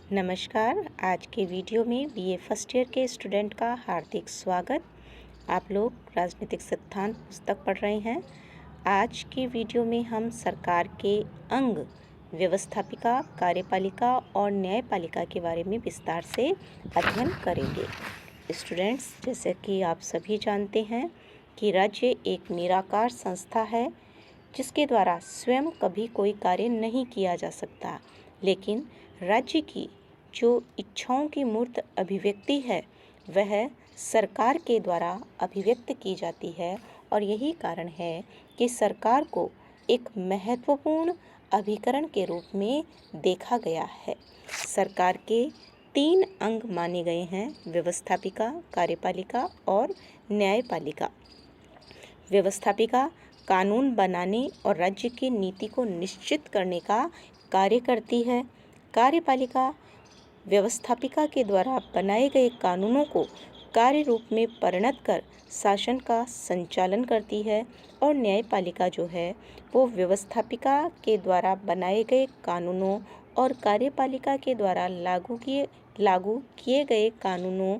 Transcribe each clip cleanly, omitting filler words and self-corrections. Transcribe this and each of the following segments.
नमस्कार। आज के वीडियो में बीए फर्स्ट ईयर के स्टूडेंट का हार्दिक स्वागत। आप लोग राजनीतिक सिद्धांत पुस्तक पढ़ रहे हैं। आज के वीडियो में हम सरकार के अंग व्यवस्थापिका, कार्यपालिका और न्यायपालिका के बारे में विस्तार से अध्ययन करेंगे। स्टूडेंट्स, जैसे कि आप सभी जानते हैं कि राज्य एक निराकार संस्था है जिसके द्वारा स्वयं कभी कोई कार्य नहीं किया जा सकता, लेकिन राज्य की जो इच्छाओं की मूर्त अभिव्यक्ति है वह सरकार के द्वारा अभिव्यक्त की जाती है और यही कारण है कि सरकार को एक महत्वपूर्ण अभिकरण के रूप में देखा गया है। सरकार के 3 अंग माने गए हैं: व्यवस्थापिका, कार्यपालिका और न्यायपालिका। व्यवस्थापिका कानून बनाने और राज्य की नीति को निश्चित करने का कार्य करती है। कार्यपालिका व्यवस्थापिका के द्वारा बनाए गए कानूनों को कार्य रूप में परिणत कर शासन का संचालन करती है और न्यायपालिका जो है वो व्यवस्थापिका के द्वारा बनाए गए कानूनों और कार्यपालिका के द्वारा लागू किए गए कानूनों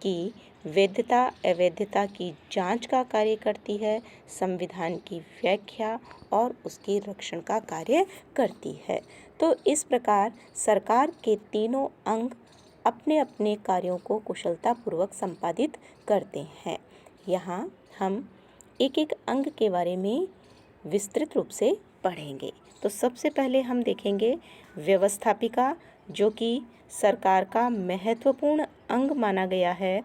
की वैधता अवैधता की जांच का कार्य करती है, संविधान की व्याख्या और उसके रक्षण का कार्य करती है। तो इस प्रकार सरकार के तीनों अंग अपने अपने कार्यों को कुशलतापूर्वक संपादित करते हैं। यहाँ हम एक एक अंग के बारे में विस्तृत रूप से पढ़ेंगे। तो सबसे पहले हम देखेंगे व्यवस्थापिका, जो कि सरकार का महत्वपूर्ण अंग माना गया है।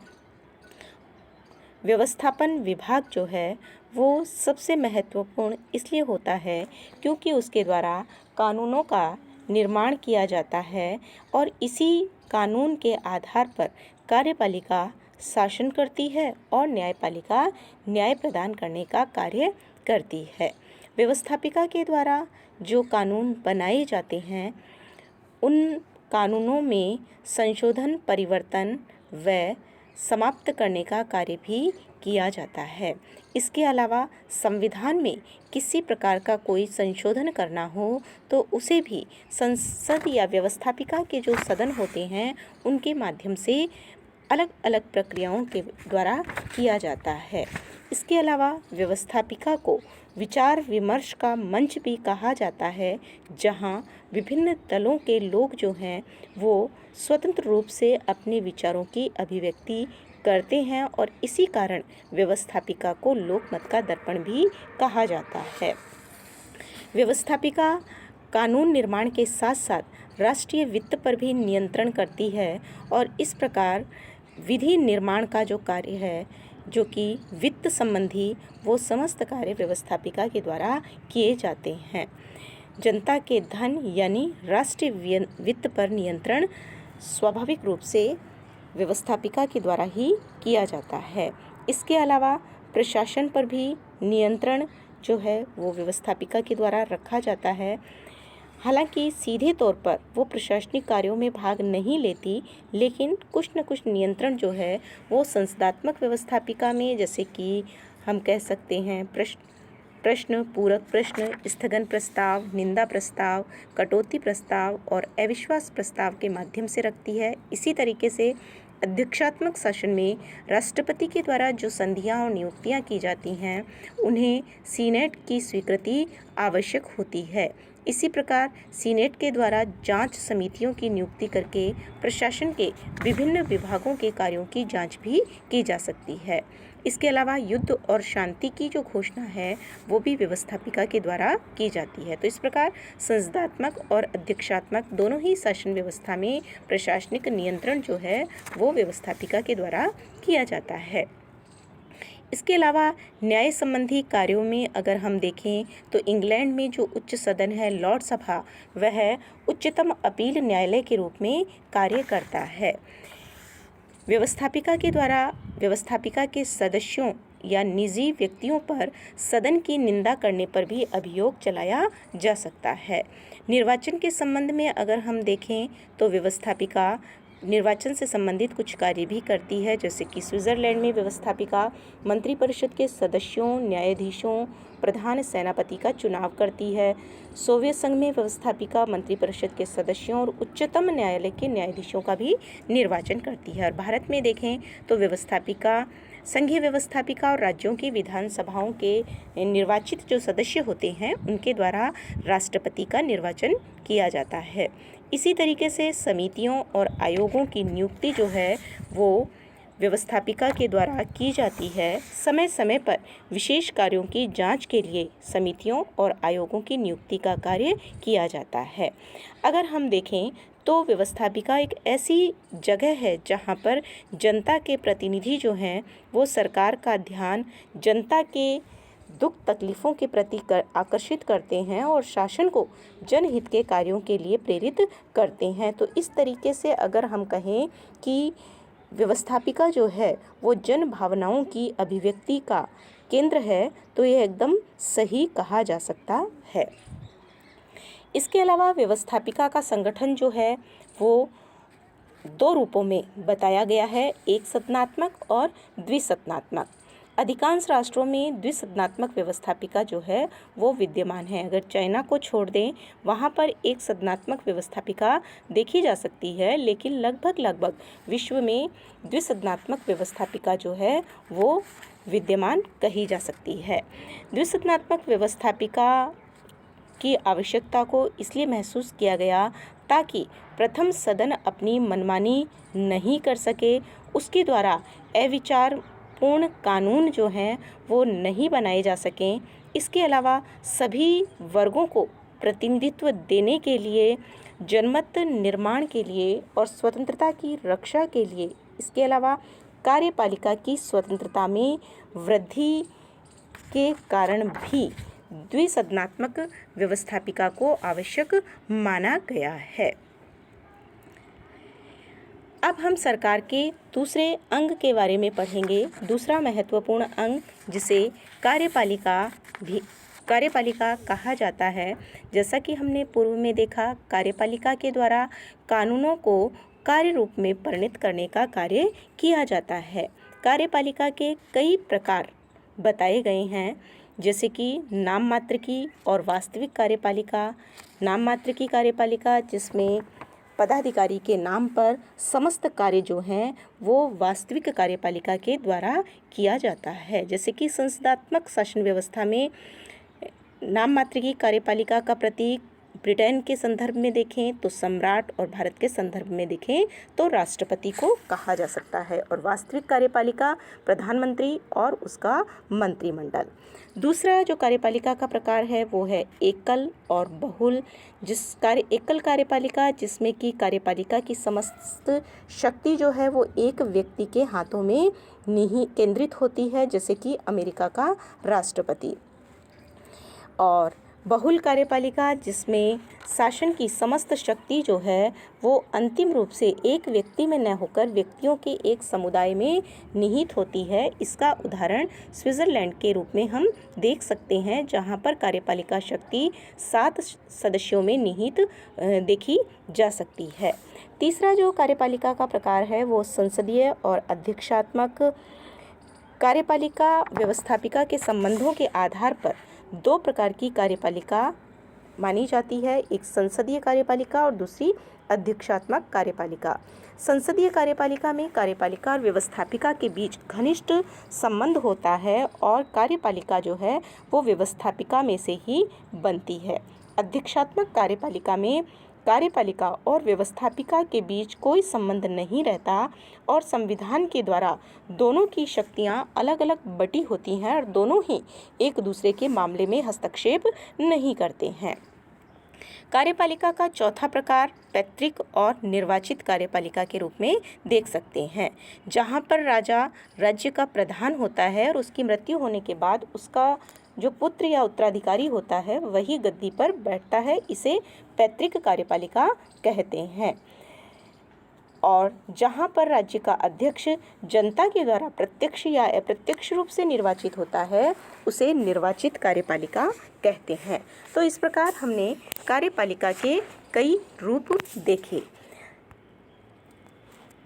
व्यवस्थापन विभाग जो है वो सबसे महत्वपूर्ण इसलिए होता है क्योंकि उसके द्वारा कानूनों का निर्माण किया जाता है और इसी कानून के आधार पर कार्यपालिका शासन करती है और न्यायपालिका न्याय प्रदान करने का कार्य करती है। व्यवस्थापिका के द्वारा जो कानून बनाए जाते हैं उन कानूनों में संशोधन, परिवर्तन व समाप्त करने का कार्य भी किया जाता है। इसके अलावा संविधान में किसी प्रकार का कोई संशोधन करना हो तो उसे भी संसद या व्यवस्थापिका के जो सदन होते हैं उनके माध्यम से अलग अलग प्रक्रियाओं के द्वारा किया जाता है। इसके अलावा व्यवस्थापिका को विचार विमर्श का मंच भी कहा जाता है, जहां विभिन्न दलों के लोग जो हैं वो स्वतंत्र रूप से अपने विचारों की अभिव्यक्ति करते हैं और इसी कारण व्यवस्थापिका को लोकमत का दर्पण भी कहा जाता है। व्यवस्थापिका कानून निर्माण के साथ साथ राष्ट्रीय वित्त पर भी नियंत्रण करती है और इस प्रकार विधि निर्माण का जो कार्य है, जो कि वित्त संबंधी, वो समस्त कार्य व्यवस्थापिका के द्वारा किए जाते हैं। जनता के धन यानी राष्ट्रीय वित्त पर नियंत्रण स्वाभाविक रूप से व्यवस्थापिका के द्वारा ही किया जाता है। इसके अलावा प्रशासन पर भी नियंत्रण जो है वो व्यवस्थापिका के द्वारा रखा जाता है। हालांकि सीधे तौर पर वो प्रशासनिक कार्यों में भाग नहीं लेती, लेकिन कुछ न कुछ नियंत्रण जो है वो संसदात्मक व्यवस्थापिका में, जैसे कि हम कह सकते हैं प्रश्न, पूरक प्रश्न, स्थगन प्रस्ताव, निंदा प्रस्ताव, कटौती प्रस्ताव और अविश्वास प्रस्ताव के माध्यम से रखती है। इसी तरीके से अध्यक्षात्मक शासन में राष्ट्रपति के द्वारा जो संधियां और नियुक्तियां की जाती हैं उन्हें सीनेट की स्वीकृति आवश्यक होती है। इसी प्रकार सीनेट के द्वारा जांच समितियों की नियुक्ति करके प्रशासन के विभिन्न विभागों के कार्यों की जांच भी की जा सकती है। इसके अलावा युद्ध और शांति की जो घोषणा है वो भी व्यवस्थापिका के द्वारा की जाती है। तो इस प्रकार संसदात्मक और अध्यक्षात्मक दोनों ही शासन व्यवस्था में प्रशासनिक नियंत्रण जो है वो व्यवस्थापिका के द्वारा किया जाता है। इसके अलावा न्याय संबंधी कार्यों में अगर हम देखें तो इंग्लैंड में जो उच्च सदन है, लॉर्ड सभा, वह उच्चतम अपील न्यायालय के रूप में कार्य करता है। व्यवस्थापिका के द्वारा व्यवस्थापिका के सदस्यों या निजी व्यक्तियों पर सदन की निंदा करने पर भी अभियोग चलाया जा सकता है। निर्वाचन के संबंध में अगर हम देखें तो व्यवस्थापिका निर्वाचन से संबंधित कुछ कार्य भी करती है, जैसे कि स्विट्ज़रलैंड में व्यवस्थापिका मंत्रिपरिषद के सदस्यों, न्यायाधीशों, प्रधान सेनापति का चुनाव करती है। सोवियत संघ में व्यवस्थापिका मंत्रिपरिषद के सदस्यों और उच्चतम न्यायालय के न्यायाधीशों का भी निर्वाचन करती है। और भारत में देखें तो व्यवस्थापिका संघीय व्यवस्थापिका और राज्यों की विधानसभाओं के निर्वाचित जो सदस्य होते हैं उनके द्वारा राष्ट्रपति का निर्वाचन किया जाता है। इसी तरीके से समितियों और आयोगों की नियुक्ति जो है वो व्यवस्थापिका के द्वारा की जाती है। समय समय पर विशेष कार्यों की जांच के लिए समितियों और आयोगों की नियुक्ति का कार्य किया जाता है। अगर हम देखें तो व्यवस्थापिका एक ऐसी जगह है जहां पर जनता के प्रतिनिधि जो हैं वो सरकार का ध्यान जनता के दुख तकलीफ़ों के प्रति आकर्षित करते हैं और शासन को जनहित के कार्यों के लिए प्रेरित करते हैं। तो इस तरीके से अगर हम कहें कि व्यवस्थापिका जो है वो जन भावनाओं की अभिव्यक्ति का केंद्र है तो ये एकदम सही कहा जा सकता है। इसके अलावा व्यवस्थापिका का संगठन जो है वो दो रूपों में बताया गया है, एक सदनात्मक और द्विसदनात्मक। अधिकांश राष्ट्रों में द्विसदनात्मक व्यवस्थापिका जो है वो विद्यमान है। अगर चाइना को छोड़ दें वहाँ पर एक सदनात्मक व्यवस्थापिका देखी जा सकती है, लेकिन लगभग विश्व में द्विसदनात्मक व्यवस्थापिका जो है वो विद्यमान कही जा सकती है। द्विसदनात्मक व्यवस्थापिका की आवश्यकता को इसलिए महसूस किया गया ताकि प्रथम सदन अपनी मनमानी नहीं कर सके, उसके द्वारा अविचारपूर्ण कानून जो हैं वो नहीं बनाए जा सकें। इसके अलावा सभी वर्गों को प्रतिनिधित्व देने के लिए, जनमत निर्माण के लिए और स्वतंत्रता की रक्षा के लिए, इसके अलावा कार्यपालिका की स्वतंत्रता में वृद्धि के कारण भी द्विसदनात्मक व्यवस्थापिका को आवश्यक माना गया है। अब हम सरकार के दूसरे अंग के बारे में पढ़ेंगे। दूसरा महत्वपूर्ण अंग जिसे कार्यपालिका कहा जाता है। जैसा कि हमने पूर्व में देखा, कार्यपालिका के द्वारा कानूनों को कार्य रूप में परिणत करने का कार्य किया जाता है। कार्यपालिका के कई प्रकार बताए गए हैं, जैसे कि नाम मात्र की और वास्तविक कार्यपालिका। नाम मात्र की कार्यपालिका जिसमें पदाधिकारी के नाम पर समस्त कार्य जो हैं वो वास्तविक कार्यपालिका के द्वारा किया जाता है। जैसे कि संसदात्मक शासन व्यवस्था में नाम मात्र की कार्यपालिका का प्रतीक ब्रिटेन के संदर्भ में देखें तो सम्राट और भारत के संदर्भ में देखें तो राष्ट्रपति को कहा जा सकता है, और वास्तविक कार्यपालिका प्रधानमंत्री और उसका मंत्रिमंडल। दूसरा जो कार्यपालिका का प्रकार है वो है एकल और बहुल। एकल कार्यपालिका जिसमें कि कार्यपालिका की समस्त शक्ति जो है वो एक व्यक्ति के हाथों में नहीं केंद्रित होती है, जैसे कि अमेरिका का राष्ट्रपति। और बहुल कार्यपालिका जिसमें शासन की समस्त शक्ति जो है वो अंतिम रूप से एक व्यक्ति में न होकर व्यक्तियों के एक समुदाय में निहित होती है। इसका उदाहरण स्विट्ज़रलैंड के रूप में हम देख सकते हैं, जहां पर कार्यपालिका शक्ति 7 सदस्यों में निहित देखी जा सकती है। तीसरा जो कार्यपालिका का प्रकार है वो संसदीय और अध्यक्षात्मक। कार्यपालिका व्यवस्थापिका के संबंधों के आधार पर 2 प्रकार की कार्यपालिका मानी जाती है, एक संसदीय कार्यपालिका और दूसरी अध्यक्षात्मक कार्यपालिका। संसदीय कार्यपालिका में कार्यपालिका और व्यवस्थापिका के बीच घनिष्ठ संबंध होता है और कार्यपालिका जो है वो व्यवस्थापिका में से ही बनती है। अध्यक्षात्मक कार्यपालिका में कार्यपालिका और व्यवस्थापिका के बीच कोई संबंध नहीं रहता और संविधान के द्वारा दोनों की शक्तियां अलग अलग बटी होती हैं और दोनों ही एक दूसरे के मामले में हस्तक्षेप नहीं करते हैं। कार्यपालिका का चौथा प्रकार पैतृक और निर्वाचित कार्यपालिका के रूप में देख सकते हैं, जहां पर राजा राज्य का प्रधान होता है और उसकी मृत्यु होने के बाद उसका जो पुत्र या उत्तराधिकारी होता है वही गद्दी पर बैठता है। इसे पैतृक कार्यपालिका कहते हैं। और जहां पर राज्य का अध्यक्ष जनता के द्वारा प्रत्यक्ष या अप्रत्यक्ष रूप से निर्वाचित होता है उसे निर्वाचित कार्यपालिका कहते हैं। तो इस प्रकार हमने कार्यपालिका के कई रूप देखे।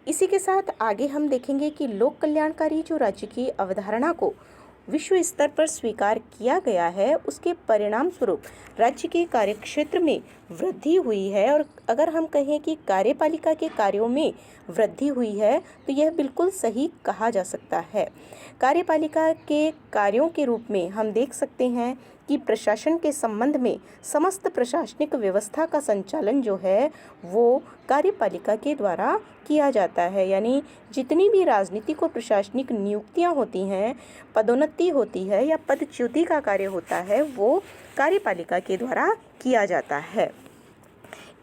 इसी के साथ आगे हम देखेंगे कि लोक कल्याणकारी जो राज्य की अवधारणा को विश्व स्तर पर स्वीकार किया गया है, उसके परिणाम स्वरूप राज्य के कार्यक्षेत्र में वृद्धि हुई है। और अगर हम कहें कि कार्यपालिका के कार्यों में वृद्धि हुई है, तो यह बिल्कुल सही कहा जा सकता है। कार्यपालिका के कार्यों के रूप में हम देख सकते हैं कि प्रशासन के संबंध में समस्त प्रशासनिक व्यवस्था का संचालन जो है वो कार्यपालिका के द्वारा किया जाता है। यानी जितनी भी राजनीतिक और प्रशासनिक नियुक्तियां होती हैं, पदोन्नति होती है या पदच्युति का कार्य होता है, वो कार्यपालिका के द्वारा किया जाता है।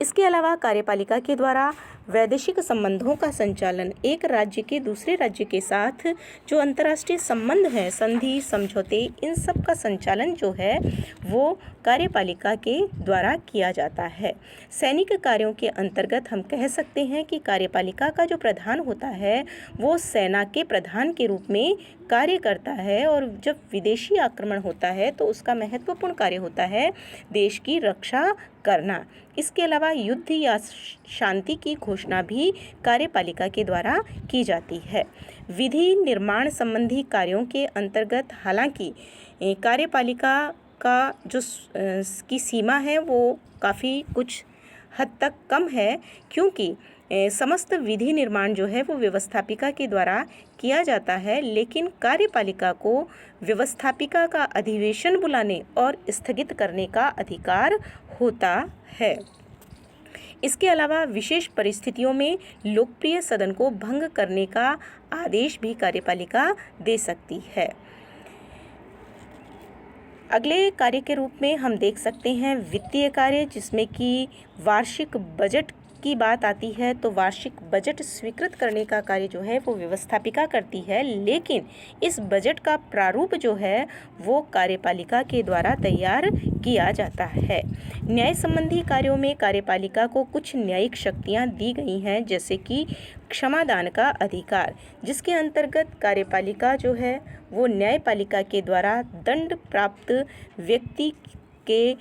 इसके अलावा कार्यपालिका के द्वारा वैदेशिक संबंधों का संचालन, एक राज्य के दूसरे राज्य के साथ जो अंतर्राष्ट्रीय संबंध हैं, संधि, समझौते, इन सब का संचालन जो है वो कार्यपालिका के द्वारा किया जाता है। सैनिक कार्यों के अंतर्गत हम कह सकते हैं कि कार्यपालिका का जो प्रधान होता है वो सेना के प्रधान के रूप में कार्य करता है। और जब विदेशी आक्रमण होता है तो उसका महत्वपूर्ण कार्य होता है देश की रक्षा करना। इसके अलावा युद्ध या शांति की घोषणा भी कार्यपालिका के द्वारा की जाती है। विधि निर्माण संबंधी कार्यों के अंतर्गत हालांकि कार्यपालिका का जो की सीमा है वो काफ़ी कुछ हद तक कम है, क्योंकि समस्त विधि निर्माण जो है वो व्यवस्थापिका के द्वारा किया जाता है, लेकिन कार्यपालिका को व्यवस्थापिका का अधिवेशन बुलाने और स्थगित करने का अधिकार होता है। इसके अलावा विशेष परिस्थितियों में लोकप्रिय सदन को भंग करने का आदेश भी कार्यपालिका दे सकती है। अगले कार्य के रूप में हम देख सकते हैं वित्तीय कार्य, जिसमें कि वार्षिक बजट की बात आती है। तो वार्षिक बजट स्वीकृत करने का कार्य जो है वो व्यवस्थापिका करती है, लेकिन इस बजट का प्रारूप जो है वो कार्यपालिका के द्वारा तैयार किया जाता है। न्याय संबंधी कार्यों में कार्यपालिका को कुछ न्यायिक शक्तियां दी गई हैं, जैसे कि क्षमादान का अधिकार, जिसके अंतर्गत कार्यपालिका जो है वो न्यायपालिका के द्वारा दंड प्राप्त व्यक्ति के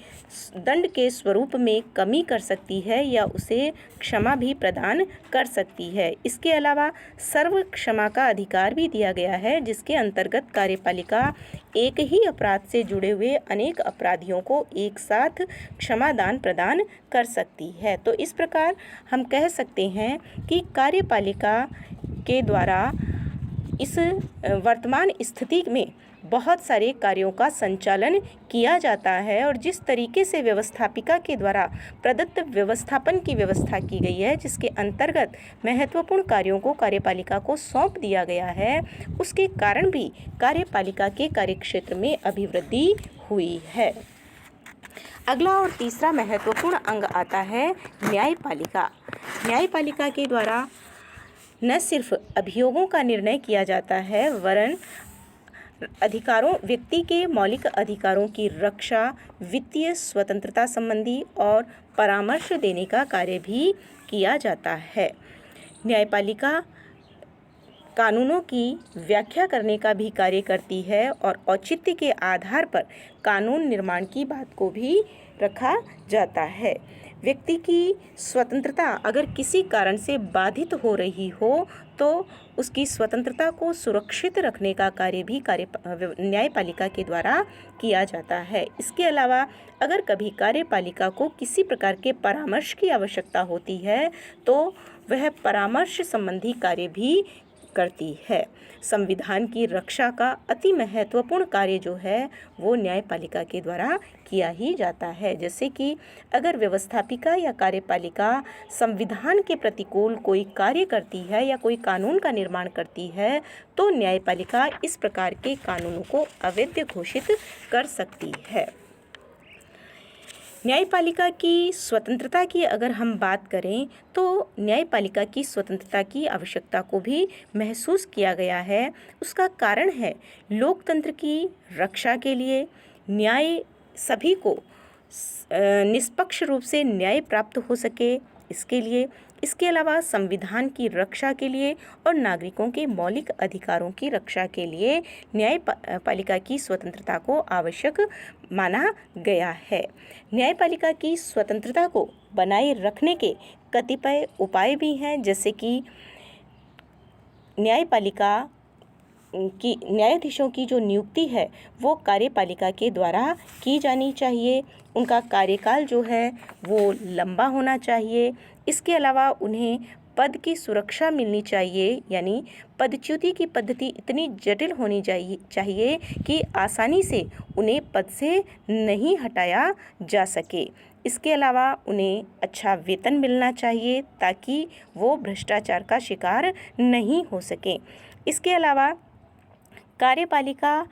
दंड के स्वरूप में कमी कर सकती है या उसे क्षमा भी प्रदान कर सकती है। इसके अलावा सर्व क्षमा का अधिकार भी दिया गया है, जिसके अंतर्गत कार्यपालिका एक ही अपराध से जुड़े हुए अनेक अपराधियों को एक साथ क्षमादान प्रदान कर सकती है। तो इस प्रकार हम कह सकते हैं कि कार्यपालिका के द्वारा इस वर्तमान स्थिति में बहुत सारे कार्यों का संचालन किया जाता है। और जिस तरीके से व्यवस्थापिका के द्वारा प्रदत्त व्यवस्थापन की व्यवस्था की गई है, जिसके अंतर्गत महत्वपूर्ण कार्यों को कार्यपालिका को सौंप दिया गया है, उसके कारण भी कार्यपालिका के कार्यक्षेत्र में अभिवृद्धि हुई है। अगला और तीसरा महत्वपूर्ण अंग आता है न्यायपालिका। न्यायपालिका के द्वारा न सिर्फ अभियोगों का निर्णय किया जाता है, वरन अधिकारों, व्यक्ति के मौलिक अधिकारों की रक्षा, वित्तीय स्वतंत्रता संबंधी और परामर्श देने का कार्य भी किया जाता है। न्यायपालिका कानूनों की व्याख्या करने का भी कार्य करती है और औचित्य के आधार पर कानून निर्माण की बात को भी रखा जाता है। व्यक्ति की स्वतंत्रता अगर किसी कारण से बाधित हो रही हो तो उसकी स्वतंत्रता को सुरक्षित रखने का कार्य भी न्यायपालिका के द्वारा किया जाता है। इसके अलावा अगर कभी कार्यपालिका को किसी प्रकार के परामर्श की आवश्यकता होती है तो वह परामर्श संबंधी कार्य भी करती है। संविधान की रक्षा का अति महत्वपूर्ण कार्य जो है वो न्यायपालिका के द्वारा किया ही जाता है। जैसे कि अगर व्यवस्थापिका या कार्यपालिका संविधान के प्रतिकूल कोई कार्य करती है या कोई कानून का निर्माण करती है तो न्यायपालिका इस प्रकार के कानूनों को अवैध घोषित कर सकती है। न्यायपालिका की स्वतंत्रता की अगर हम बात करें तो न्यायपालिका की स्वतंत्रता की आवश्यकता को भी महसूस किया गया है। उसका कारण है लोकतंत्र की रक्षा के लिए न्याय, सभी को निष्पक्ष रूप से न्याय प्राप्त हो सके, इसके लिए, इसके अलावा संविधान की रक्षा के लिए और नागरिकों के मौलिक अधिकारों की रक्षा के लिए न्यायपालिका की स्वतंत्रता को आवश्यक माना गया है। न्यायपालिका की स्वतंत्रता को बनाए रखने के कतिपय उपाय भी हैं, जैसे कि न्यायपालिका की न्यायाधीशों की जो नियुक्ति है वो कार्यपालिका के द्वारा की जानी चाहिए। उनका कार्यकाल जो है वो लंबा होना चाहिए। इसके अलावा उन्हें पद की सुरक्षा मिलनी चाहिए, यानी पदच्युति की पद्धति इतनी जटिल होनी चाहिए कि आसानी से उन्हें पद से नहीं हटाया जा सके। इसके अलावा उन्हें अच्छा वेतन मिलना चाहिए ताकि वो भ्रष्टाचार का शिकार नहीं हो सकें। इसके अलावा कार्यपालिका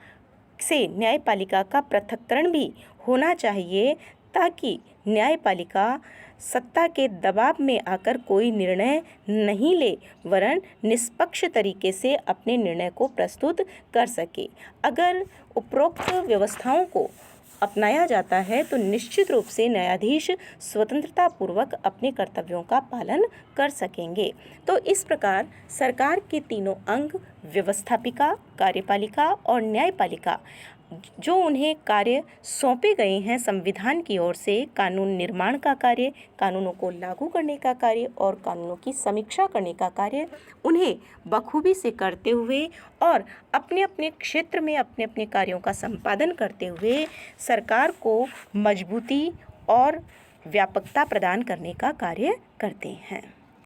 से न्यायपालिका का पृथक्करण भी होना चाहिए ताकि न्यायपालिका सत्ता के दबाव में आकर कोई निर्णय नहीं ले, वरन निष्पक्ष तरीके से अपने निर्णय को प्रस्तुत कर सके। अगर उपरोक्त व्यवस्थाओं को अपनाया जाता है तो निश्चित रूप से न्यायाधीश स्वतंत्रता पूर्वक अपने कर्तव्यों का पालन कर सकेंगे। तो इस प्रकार सरकार के तीनों अंग व्यवस्थापिका, कार्यपालिका और न्यायपालिका जो उन्हें कार्य सौंपे गए हैं संविधान की ओर से, कानून निर्माण का कार्य, कानूनों को लागू करने का कार्य और कानूनों की समीक्षा करने का कार्य, उन्हें बखूबी से करते हुए और अपने अपने क्षेत्र में अपने अपने कार्यों का संपादन करते हुए सरकार को मजबूती और व्यापकता प्रदान करने का कार्य करते हैं।